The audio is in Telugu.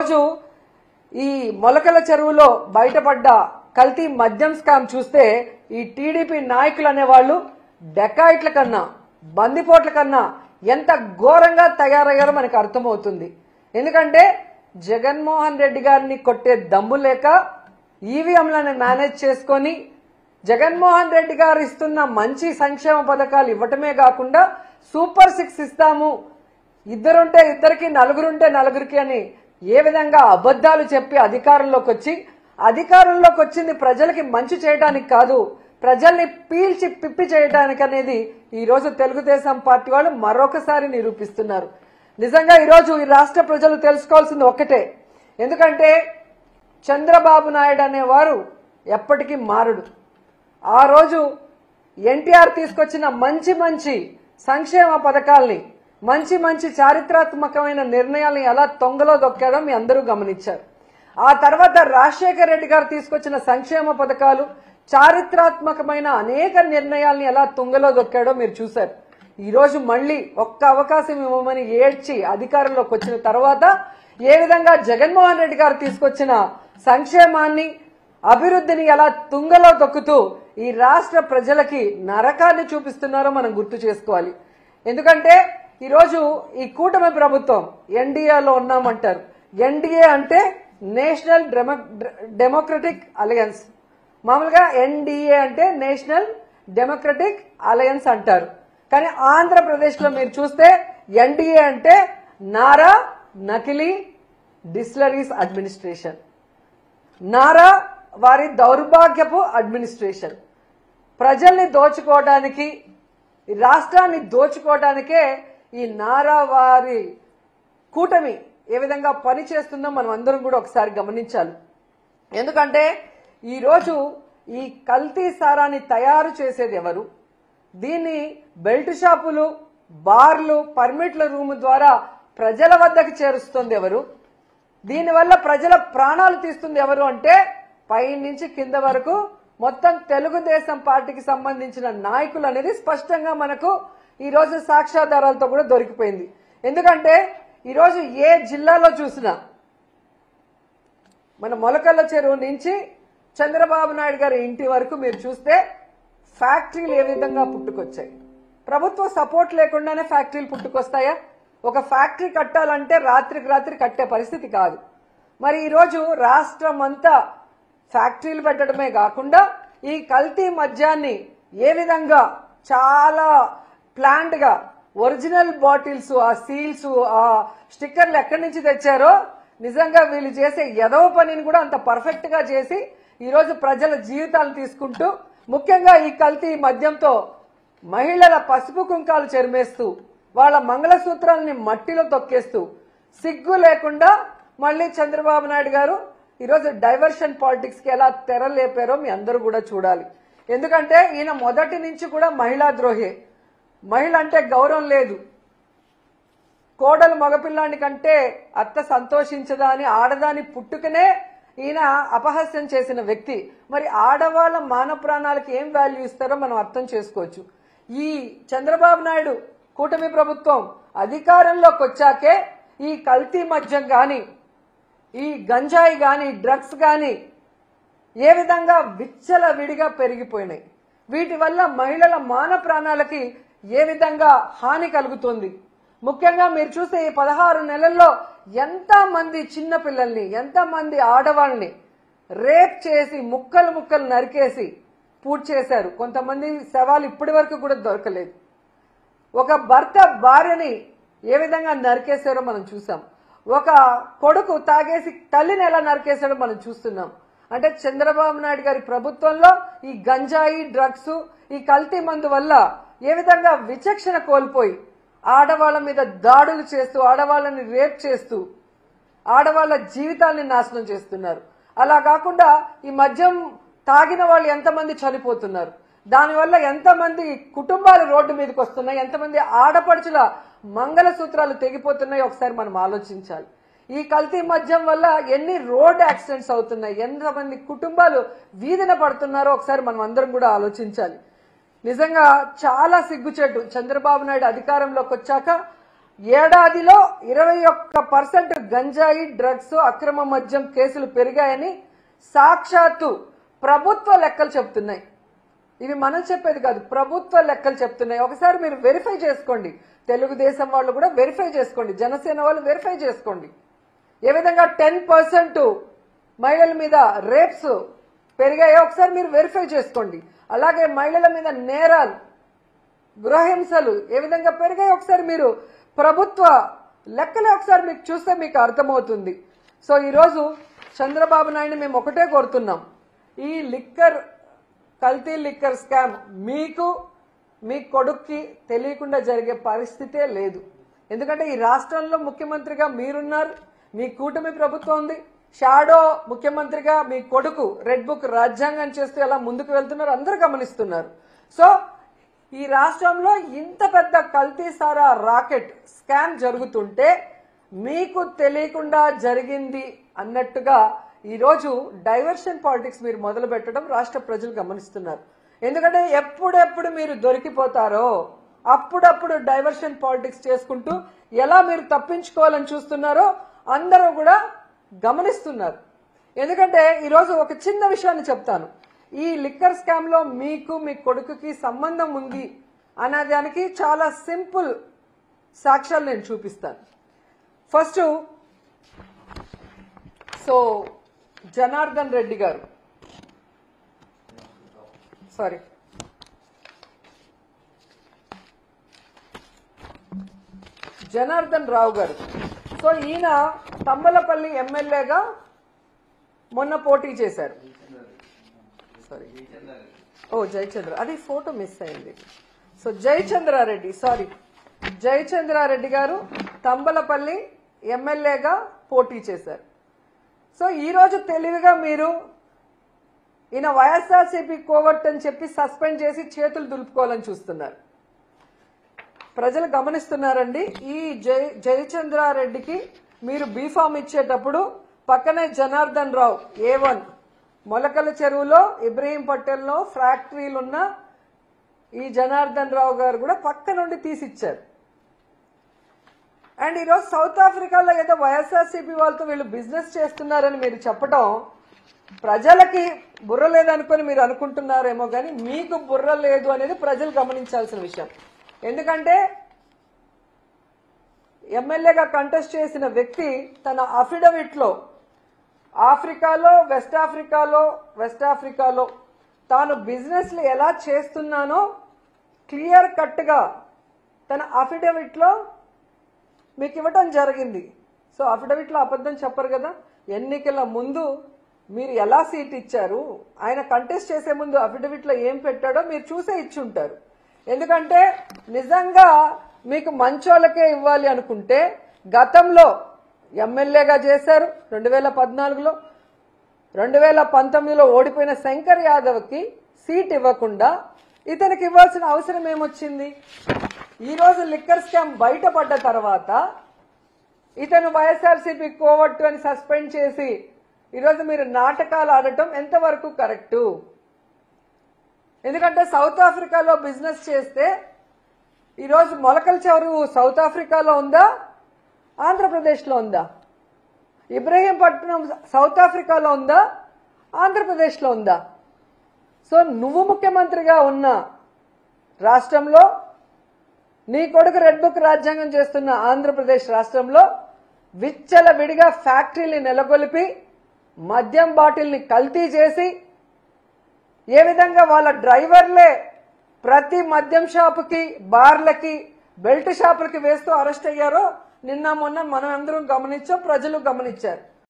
రోజు ఈ మొలకల చెరువులో బయటపడ్డ కల్తీ మద్యం స్కామ్ చూస్తే ఈ టీడీపీ నాయకులు అనేవాళ్ళు డెకాయిట్ల కన్నా బందిపోట్ల కన్నా ఎంత ఘోరంగా తయారయ్యారో మనకు అర్థమవుతుంది. ఎందుకంటే జగన్మోహన్ రెడ్డి గారిని కొట్టే దమ్ము లేక ఈవీఎంలను మేనేజ్ చేసుకొని జగన్మోహన్ రెడ్డి గారు ఇస్తున్న మంచి సంక్షేమ పథకాలు ఇవ్వటమే కాకుండా సూపర్ 6 ఇస్తాము, ఇద్దరుంటే ఇద్దరికి, నలుగురుంటే నలుగురికి అని ఏ విధంగా అబద్ధాలు చెప్పి అధికారంలోకి వచ్చింది ప్రజలకి మంచి చేయడానికి కాదు, ప్రజల్ని పీల్చి పిప్పి చేయడానికి అనేది ఈ రోజు తెలుగుదేశం పార్టీ వాళ్ళు మరొకసారి నిరూపిస్తున్నారు. నిజంగా ఈరోజు ఈ రాష్ట్ర ప్రజలు తెలుసుకోవాల్సింది ఒక్కటే. ఎందుకంటే చంద్రబాబు నాయుడు అనేవారు ఎప్పటికీ మారడు. ఆ రోజు ఎన్టీఆర్ తీసుకొచ్చిన మంచి మంచి సంక్షేమ పథకాల్ని, మంచి మంచి చారిత్రాత్మకమైన నిర్ణయాల్ని ఎలా తొంగలో దొక్కాడో మీ అందరూ గమనించారు. ఆ తర్వాత రాజశేఖర రెడ్డి గారు తీసుకొచ్చిన సంక్షేమ పథకాలు, చారిత్రాత్మకమైన అనేక నిర్ణయాల్ని ఎలా తుంగలో దొక్కాడో మీరు చూశారు. ఈ రోజు మళ్ళీ ఒక్క అవకాశం ఇవ్వమని ఏడ్చి అధికారంలోకి వచ్చిన తర్వాత ఏ విధంగా జగన్మోహన్ రెడ్డి గారు తీసుకొచ్చిన సంక్షేమాన్ని, అభివృద్ధిని ఎలా తుంగలో తొక్కుతూ ఈ రాష్ట్ర ప్రజలకి నరకాన్ని చూపిస్తున్నారో మనం గుర్తు చేసుకోవాలి. ఎందుకంటే ఈరోజు ఈ కూటమి ప్రభుత్వం ఎన్డీఏలో ఉన్నామంటారు. ఎన్డీఏ అంటే నేషనల్ డెమోక్రటిక్ అలయన్స్. మామూలుగా ఎన్డీఏ అంటే నేషనల్ డెమోక్రటిక్ అలయన్స్ అంటారు. కానీ ఆంధ్రప్రదేశ్లో మీరు చూస్తే ఎన్డీఏ అంటే నారా నకిలీ డిస్టిలరీస్ అడ్మినిస్ట్రేషన్, నారా వారి దౌర్భాగ్యపు అడ్మినిస్ట్రేషన్. ప్రజల్ని దోచుకోవడానికి, రాష్ట్రాన్ని దోచుకోవడానికే ఈ నారా వారి కూటమి ఏ విధంగా పని చేస్తుందో మనం అందరం కూడా ఒకసారి గమనించాలి. ఎందుకంటే ఈరోజు ఈ కల్తీ సారాన్ని తయారు చేసేది ఎవరు, దీన్ని బెల్ట్ షాపులు, బార్లు, పర్మిట్ల రూమ్ ద్వారా ప్రజల వద్దకు చేరుస్తుంది ఎవరు, దీనివల్ల ప్రజల ప్రాణాలు తీస్తుంది ఎవరు అంటే పై నుంచి కింద వరకు మొత్తం తెలుగుదేశం పార్టీకి సంబంధించిన నాయకులు అనేది స్పష్టంగా మనకు ఈరోజు సాక్ష్యాధారాలతో కూడా దొరికిపోయింది. ఎందుకంటే ఈరోజు ఏ జిల్లాలో చూసినా మన మొలకల్ల చెరువు నుంచి చంద్రబాబు నాయుడు గారి ఇంటి వరకు మీరు చూస్తే ఫ్యాక్టరీలు ఏ విధంగా పుట్టుకొచ్చాయి. ప్రభుత్వ సపోర్ట్ లేకుండానే ఫ్యాక్టరీలు పుట్టుకొస్తాయా? ఒక ఫ్యాక్టరీ కట్టాలంటే రాత్రికి రాత్రి కట్టే పరిస్థితి కాదు. మరి ఈరోజు రాష్ట్రం అంతా ఫ్యాక్టరీలు పెట్టడమే కాకుండా ఈ కల్తీ మద్యాన్ని ఏ విధంగా చాలా ప్లాంట్ గా ఒరిజినల్ బాటిల్స్, ఆ సీల్స్, ఆ స్టిక్కర్లు ఎక్కడి నుంచి తెచ్చారో నిజంగా వీళ్ళు చేసే ఎదవ పనిని కూడా అంత పర్ఫెక్ట్ గా చేసి ఈరోజు ప్రజల జీవితాలు తీసుకుంటూ, ముఖ్యంగా ఈ కల్తీ మద్యంతో మహిళల పసుపు కుంకాలు చెరిమేస్తూ, వాళ్ళ మంగళసూత్రాలని మట్టిలో తొక్కేస్తూ, సిగ్గు లేకుండా మళ్ళీ చంద్రబాబు నాయుడు గారు ఈరోజు డైవర్షన్ పాలిటిక్స్ కి ఎలా తెరలేపారో మీ అందరూ కూడా చూడాలి. ఎందుకంటే ఈయన మొదటి నుంచి కూడా మహిళా ద్రోహే. మహిళ అంటే గౌరవం లేదు, కోడలు మగపిల్లాని కంటే అత్త సంతోషించదా అని ఆడదాని పుట్టుకనే ఈయన అపహాస్యం చేసిన వ్యక్తి. మరి ఆడవాళ్ళ మానవ ప్రాణాలకు ఏం వాల్యూ ఇస్తారో మనం అర్థం చేసుకోవచ్చు. ఈ చంద్రబాబు నాయుడు కూటమి ప్రభుత్వం అధికారంలోకి వచ్చాకే ఈ కల్తీ మద్యం గాని, ఈ గంజాయి గాని, డ్రగ్స్ గాని ఏ విధంగా విచ్చలవిడిగా పెరిగిపోయినాయి. వీటి వల్ల మహిళల మాన ప్రాణాలకి ఏ విధంగా హాని కలుగుతుంది. ముఖ్యంగా మీరు చూస్తే ఈ 16 నెలల్లో ఎంతమంది చిన్నపిల్లల్ని, ఎంతమంది ఆడవాళ్ళని రేప్ చేసి ముక్కలు ముక్కలు నరికేసి పూర్తి చేశారు. కొంతమంది శవాలు ఇప్పటి వరకు కూడా దొరకలేదు. ఒక భర్త భార్యని ఏ విధంగా నరికేశారో మనం చూసాం. ఒక కొడుకు తాగేసి తల్లిని ఎలా నరికేశాడో మనం చూస్తున్నాం. అంటే చంద్రబాబు నాయుడు గారి ప్రభుత్వంలో ఈ గంజాయి, డ్రగ్స్, ఈ కల్తీ మందు వల్ల ఏ విధంగా విచక్షణ కోల్పోయి ఆడవాళ్ల మీద దాడులు చేస్తూ, ఆడవాళ్ళని రేప్ చేస్తూ, ఆడవాళ్ల జీవితాన్ని నాశనం చేస్తున్నారు. అలా కాకుండా ఈ మద్యం తాగిన వాళ్ళు ఎంతమంది చనిపోతున్నారు, దానివల్ల ఎంతమంది కుటుంబాలు రోడ్డు మీదకి వస్తున్నాయి, ఎంతమంది ఆడపడుచుల మంగళసూత్రాలు తెగిపోతున్నాయి ఒకసారి మనం ఆలోచించాలి. ఈ కల్తీ మద్యం వల్ల ఎన్ని రోడ్ యాక్సిడెంట్స్ అవుతున్నాయి, ఎంతమంది కుటుంబాలు వీధిన పడుతున్నారో ఒకసారి మనం అందరం కూడా ఆలోచించాలి. నిజంగా చాలా సిగ్గుచేటు. చంద్రబాబు నాయుడు అధికారంలోకి వచ్చాక ఏడాదిలో 21% గంజాయి డ్రగ్స్ అక్రమ మద్యం కేసులు పెరిగాయని సాక్షాత్తు ప్రభుత్వ లెక్కలు చెప్తున్నాయి. ఇవి మనం చెప్పేది కాదు, ప్రభుత్వ లెక్కలు చెప్తున్నాయి. ఒకసారి మీరు వెరిఫై చేసుకోండి. తెలుగుదేశం వాళ్ళు కూడా వెరిఫై చేసుకోండి, జనసేన వాళ్ళు వెరిఫై చేసుకోండి. ఏ విధంగా 10% మహిళల మీద రేప్స్ పెరిగాయో ఒకసారి మీరు వెరిఫై చేసుకోండి. అలాగే మహిళల మీద నేరాలు, గృహహింసలు ఏ విధంగా పెరిగాయో ఒకసారి మీరు ప్రభుత్వ లెక్కలే ఒకసారి మీకు చూస్తే మీకు అర్థమవుతుంది. సో ఈరోజు చంద్రబాబు నాయుడు మేము ఒకటే కోరుతున్నాం, ఈ కల్తీ లిక్కర్ స్కామ్ మీకు మీ కొడుక్కి తెలియకుండా జరిగే పరిస్థితే లేదు. ఎందుకంటే ఈ రాష్ట్రంలో ముఖ్యమంత్రిగా మీరున్నారు, మీ కూటమి ప్రభుత్వం ఉంది, షాడో ముఖ్యమంత్రిగా మీ కొడుకు రెడ్ బుక్ రాజ్యాంగం చేస్తూ ఎలా ముందుకు వెళ్తున్నారు అందరూ గమనిస్తున్నారు. సో ఈ రాష్ట్రంలో ఇంత పెద్ద కల్తీ సారా రాకెట్ స్కామ్ జరుగుతుంటే మీకు తెలియకుండా జరిగింది అన్నట్టుగా ఈరోజు డైవర్షన్ పాలిటిక్స్ మీరు మొదలు పెట్టడం రాష్ట్ర ప్రజలు గమనిస్తున్నారు. ఎందుకంటే ఎప్పుడెప్పుడు మీరు దొరికిపోతారో అప్పుడప్పుడు డైవర్షన్ పాలిటిక్స్ చేసుకుంటూ ఎలా మీరు తప్పించుకోవాలని చూస్తున్నారో అందరూ కూడా గమనిస్తున్నారు. ఎందుకంటే ఈరోజు ఒక చిన్న విషయాన్ని చెప్తాను. ఈ లిక్కర్ స్కామ్ లో మీకు మీ కొడుకుకి సంబంధం ఉంది అనేదానికి చాలా సింపుల్ సాక్ష్యాలు నేను చూపిస్తాను. ఫస్ట్ జనార్దన్ రెడ్డి గారు, జనార్దన్ రావు గారు. సో ఈయన తంబలపల్లి ఎమ్మెల్యేగా మొన్న పోటీ చేశారు. జయచంద్ర, అది ఫోటో మిస్ అయింది. సో జయచంద్రారెడ్డి గారు తంబలపల్లి ఎమ్మెల్యేగా పోటీ చేశారు. సో ఈరోజు తెలివిగా మీరు ఈయన వైఎస్ఆర్సీపీ కోవట్ అని చెప్పి సస్పెండ్ చేసి చేతులు దులుపుకోవాలని చూస్తున్నారు. ప్రజలు గమనిస్తున్నారండి. ఈ జయచంద్రారెడ్డికి మీరు బీఫామ్ ఇచ్చేటప్పుడు పక్కనే జనార్దన్ రావు A1 మొలకల చెరువులో ఇబ్రహీంపట్నంలో ఫ్యాక్టరీలున్న ఈ జనార్దన్ రావు గారు కూడా పక్క నుండి తీసిచ్చారు. అండ్ ఈరోజు సౌత్ ఆఫ్రికాలో ఏదో వైఎస్ఆర్సీపీ వాళ్ళతో వీళ్ళు బిజినెస్ చేస్తున్నారని మీరు చెప్పడం ప్రజలకి బుర్ర లేదనుకొని మీరు అనుకుంటున్నారేమో కానీ మీకు బుర్ర లేదు అనేది ప్రజలు గమనించాల్సిన విషయం. ఎందుకంటే ఎమ్మెల్యేగా కంటెస్ట్ చేసిన వ్యక్తి తన అఫిడవిట్ లో వెస్ట్ ఆఫ్రికాలో తాను బిజినెస్లు ఎలా చేస్తున్నానో క్లియర్ కట్ గా తన అఫిడవిట్ లో మీకు ఇవ్వటం జరిగింది. సో అఫిడవిట్ లో అబద్ధం చెప్పరు కదా. ఎన్నికల ముందు మీరు ఎలా సీట్ ఇచ్చారు, ఆయన కంటెస్ట్ చేసే ముందు అఫిడవిట్ లో ఏం పెట్టాడో మీరు చూసే ఇచ్చి ఉంటారు. ఎందుకంటే నిజంగా మీకు మంచోళ్ళకే ఇవ్వాలి అనుకుంటే గతంలో ఎమ్మెల్యేగా చేశారు 2014లో, 2019లో ఓడిపోయిన శంకర్ యాదవ్కి సీట్ ఇవ్వకుండా ఇతనికి ఇవ్వాల్సిన అవసరం ఏమొచ్చింది? ఈరోజు లిక్కర్ స్కామ్ బయటపడ్డ తర్వాత ఇతను వైఎస్ఆర్సీపీ కోవట్టు అని సస్పెండ్ చేసి ఈరోజు మీరు నాటకాలు ఆడటం ఎంతవరకు కరెక్టు? ఎందుకంటే సౌత్ ఆఫ్రికాలో బిజినెస్ చేస్తే ఈరోజు మొలకల చెరువు సౌత్ ఆఫ్రికాలో ఉందా, ఆంధ్రప్రదేశ్లో ఉందా? ఇబ్రహీంపట్నం సౌత్ ఆఫ్రికాలో ఉందా, ఆంధ్రప్రదేశ్లో ఉందా? సో నువ్వు ముఖ్యమంత్రిగా ఉన్న రాష్ట్రంలో, నీ కొడుకు రెడ్ బుక్ రాజ్యాంగం చేస్తున్న ఆంధ్రప్రదేశ్ రాష్ట్రంలో విచ్చలవిడిగా ఫ్యాక్టరీని నెలకొల్పి మద్యం బాటిల్ని కల్తీ చేసి ఏ విధంగా వాళ్ళ డ్రైవర్లే ప్రతి మద్యం షాపుకి, బార్లకి, బెల్ట్ షాపులకి వేస్తూ అరెస్ట్ అయ్యారో నిన్న మొన్న మనం అందరం గమనించాం, ప్రజలు గమనించారు.